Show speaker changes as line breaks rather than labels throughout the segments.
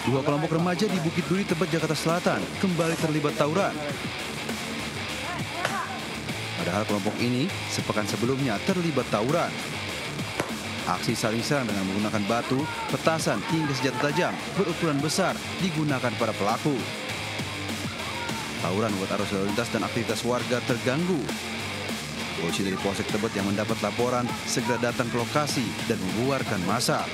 Dua kelompok remaja di Bukit Duri, Tebet, Jakarta Selatan kembali terlibat tawuran. Padahal kelompok ini sepekan sebelumnya terlibat tawuran. Aksi saling serang dengan menggunakan batu, petasan hingga senjata tajam berukuran besar digunakan para pelaku. Tawuran membuat arus lalu lintas dan aktivitas warga terganggu. Polisi dari Polsek Tebet yang mendapat laporan segera datang ke lokasi dan membubarkan massa.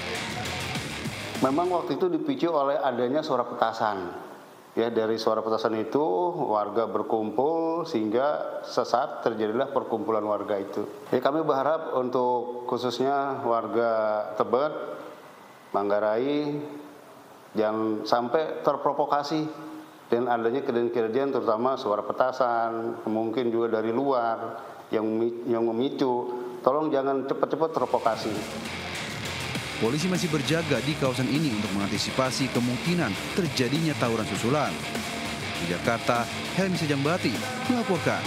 Memang waktu itu dipicu oleh adanya suara petasan. Ya, dari suara petasan itu warga berkumpul sehingga sesaat terjadilah perkumpulan warga itu. Ya, kami berharap untuk khususnya warga Tebet, Manggarai, jangan sampai terprovokasi dengan adanya kejadian terutama suara petasan, mungkin juga dari luar yang memicu. Tolong jangan cepat-cepat terprovokasi.
Polisi masih berjaga di kawasan ini untuk mengantisipasi kemungkinan terjadinya tawuran susulan. Di Jakarta, Helmi Sejambati melaporkan.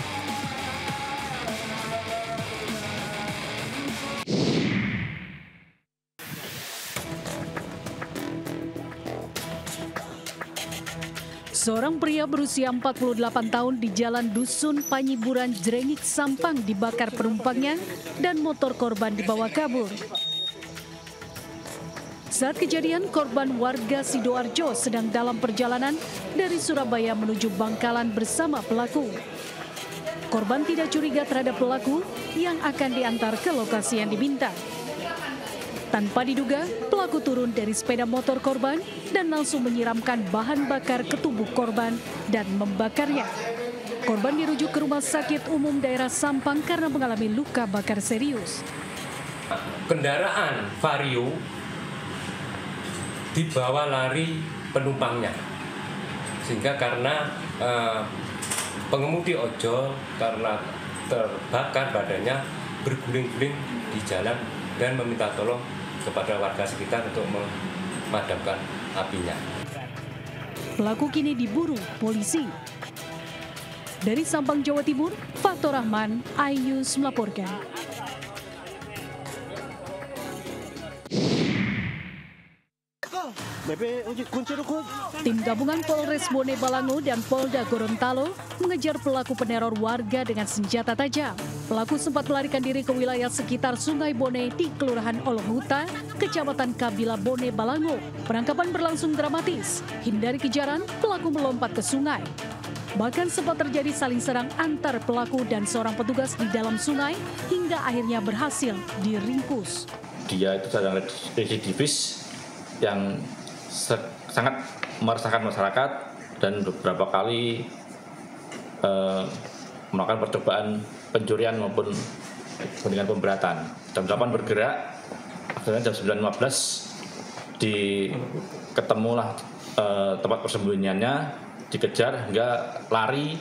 Seorang pria berusia 48 tahun di Jalan Dusun Panyiburan, Jrengik, Sampang dibakar penumpangnya dan motor korban dibawa kabur. Saat kejadian, korban warga Sidoarjo sedang dalam perjalanan dari Surabaya menuju Bangkalan bersama pelaku. Korban tidak curiga terhadap pelaku yang akan diantar ke lokasi yang diminta. Tanpa diduga, pelaku turun dari sepeda motor korban dan langsung menyiramkan bahan bakar ke tubuh korban dan membakarnya. Korban dirujuk ke Rumah Sakit Umum Daerah Sampang karena mengalami luka bakar serius.
Kendaraan Vario dibawa lari penumpangnya, sehingga karena pengemudi ojol karena terbakar badannya berguling-guling di jalan dan meminta tolong kepada warga sekitar untuk memadamkan apinya.
Pelaku kini diburu polisi. Dari Sampang, Jawa Timur, Fathur Rahman, iNews melaporkan. Tim gabungan Polres Bone Balango dan Polda Gorontalo mengejar pelaku peneror warga dengan senjata tajam. Pelaku sempat melarikan diri ke wilayah sekitar Sungai Bone di Kelurahan Olohuta, Kecamatan Kabila, Bone Balango. Penangkapan berlangsung dramatis. Hindari kejaran, pelaku melompat ke sungai. Bahkan sempat terjadi saling serang antar pelaku dan seorang petugas di dalam sungai hingga akhirnya berhasil diringkus.
Dia itu sedang residivis yang sangat meresahkan masyarakat dan beberapa kali melakukan percobaan pencurian maupun dengan pemberatan. Jam 8 bergerak, akhirnya jam 9.15 ketemulah tempat persembunyiannya, dikejar hingga lari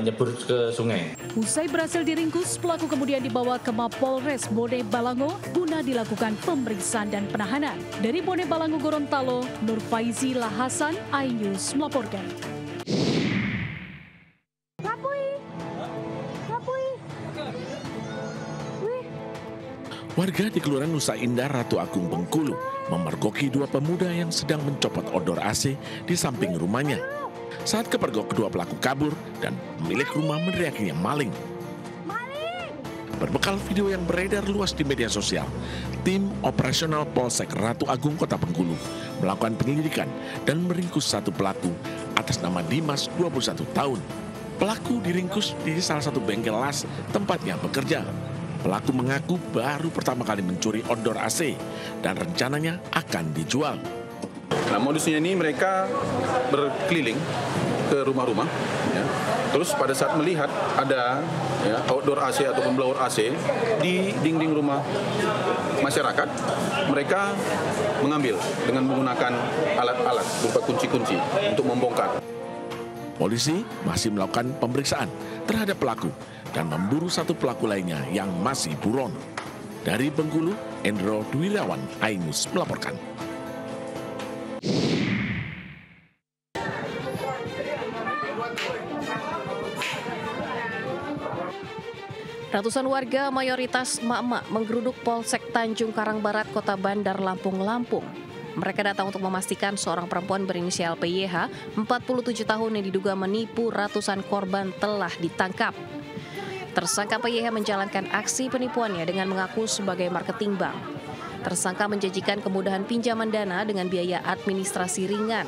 nyebur ke sungai.
Usai berhasil diringkus, pelaku kemudian dibawa ke Mapolres Bone Balango guna dilakukan pemeriksaan dan penahanan. Dari Bone Balango, Gorontalo, Nur Faizi Lahasan, iNews melaporkan.
Warga di Kelurahan Nusa Indah, Ratu Agung, Bengkulu memergoki dua pemuda yang sedang mencopot odor AC di samping rumahnya. Saat kepergok, kedua pelaku kabur dan pemilik rumah meneriakinya maling. Berbekal video yang beredar luas di media sosial, tim operasional Polsek Ratu Agung, Kota Bengkulu melakukan penyelidikan dan meringkus satu pelaku atas nama Dimas, 21 tahun. Pelaku diringkus di salah satu bengkel las tempatnya bekerja. Pelaku mengaku baru pertama kali mencuri odor AC dan rencananya akan dijual.
Nah, modusnya ini mereka berkeliling ke rumah-rumah, ya. Terus pada saat melihat ada outdoor AC atau blower AC di dinding rumah masyarakat, mereka mengambil dengan menggunakan alat-alat berupa kunci-kunci untuk membongkar.
Polisi masih melakukan pemeriksaan terhadap pelaku dan memburu satu pelaku lainnya yang masih buron. Dari Bengkulu, Endro Dwirawan, iNews melaporkan.
Ratusan warga, mayoritas emak-emak, menggeruduk Polsek Tanjung Karang Barat, Kota Bandar Lampung. Mereka datang untuk memastikan seorang perempuan berinisial PYH, 47 tahun yang diduga menipu ratusan korban telah ditangkap. Tersangka PYH menjalankan aksi penipuannya dengan mengaku sebagai marketing bank. Tersangka menjanjikan kemudahan pinjaman dana dengan biaya administrasi ringan.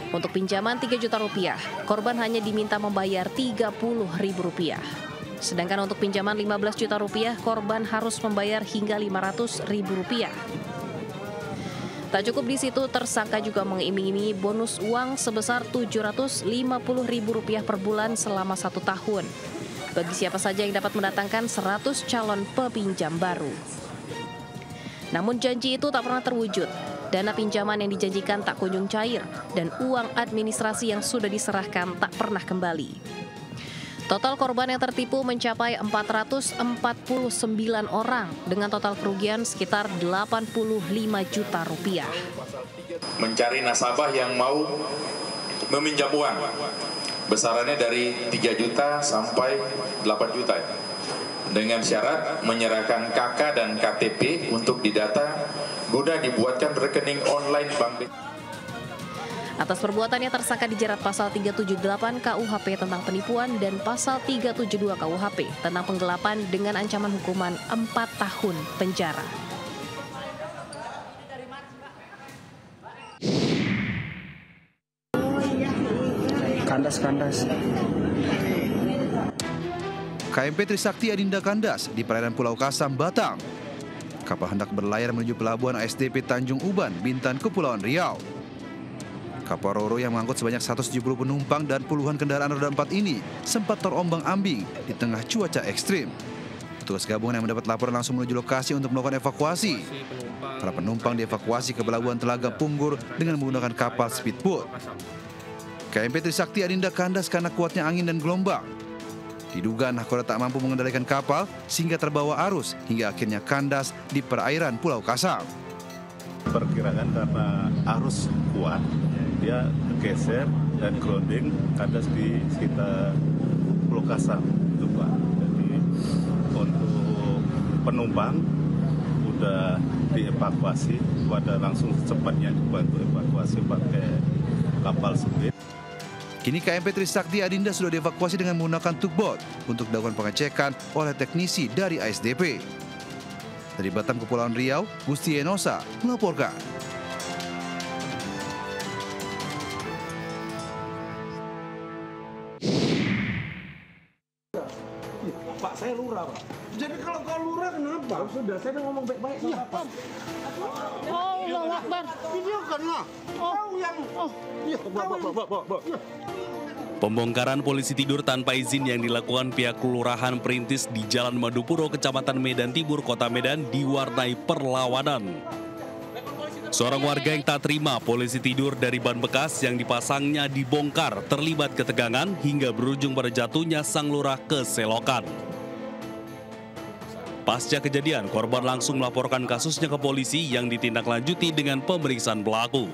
Untuk pinjaman 3 juta rupiah, korban hanya diminta membayar 30.000 rupiah. Sedangkan untuk pinjaman 15 juta rupiah, korban harus membayar hingga 500.000 rupiah. Tak cukup di situ, tersangka juga mengiming-imingi bonus uang sebesar 750.000 rupiah per bulan selama 1 tahun. Bagi siapa saja yang dapat mendatangkan 100 calon pepinjam baru. Namun janji itu tak pernah terwujud. Dana pinjaman yang dijanjikan tak kunjung cair dan uang administrasi yang sudah diserahkan tak pernah kembali. Total korban yang tertipu mencapai 449 orang dengan total kerugian sekitar 85 juta rupiah.
Mencari nasabah yang mau meminjam uang. Besarannya dari 3 juta sampai 8 juta. Dengan syarat menyerahkan KK dan KTP untuk didata guna dibuatkan rekening online bank.
Atas perbuatannya tersangka dijerat pasal 378 KUHP tentang penipuan dan pasal 372 KUHP tentang penggelapan dengan ancaman hukuman 4 tahun penjara.
Kandas.
KMP Trisakti Adinda kandas di perairan Pulau Kasam, Batang. Kapal hendak berlayar menuju pelabuhan ASDP Tanjung Uban, Bintan, Kepulauan Riau. Kapal Roro yang mengangkut sebanyak 170 penumpang dan puluhan kendaraan roda 4 ini sempat terombang-ambing di tengah cuaca ekstrim. Petugas gabungan yang mendapat laporan langsung menuju lokasi untuk melakukan evakuasi. Para penumpang dievakuasi ke pelabuhan Telaga Punggur dengan menggunakan kapal speedboat. KMP Trisakti Adinda kandas karena kuatnya angin dan gelombang. Diduga nahkoda tak mampu mengendalikan kapal sehingga terbawa arus hingga akhirnya kandas di perairan Pulau Kasam.
Perkirakan karena arus kuat, dia geser dan grounding kandas di sekitar Pulau Kasam itu Pak. Jadi untuk penumpang udah dievakuasi, pada langsung cepatnya dibantu evakuasi pakai kapal speed.
Kini KMP Trisakti Adinda sudah dievakuasi dengan menggunakan tugboat untuk dilakukan pengecekan oleh teknisi dari ASDP. Dari Batam, Kepulauan Riau, Gusti Enosa melaporkan.
Pak, saya lurah, Pak. Jadi kalau kau lurah kenapa? Sudah, saya ngomong baik-baik. Iya, Pak. Oh, Allahu Akbar. Videokanlah. Oh, yang... Oh, iya, Pak.
Pembongkaran polisi tidur tanpa izin yang dilakukan pihak Kelurahan Perintis di Jalan Madupuro, Kecamatan Medan Timur, Kota Medan diwarnai perlawanan. Seorang warga yang tak terima polisi tidur dari ban bekas yang dipasangnya dibongkar terlibat ketegangan hingga berujung pada jatuhnya sang lurah ke selokan. Pasca kejadian, korban langsung melaporkan kasusnya ke polisi yang ditindaklanjuti dengan pemeriksaan pelaku.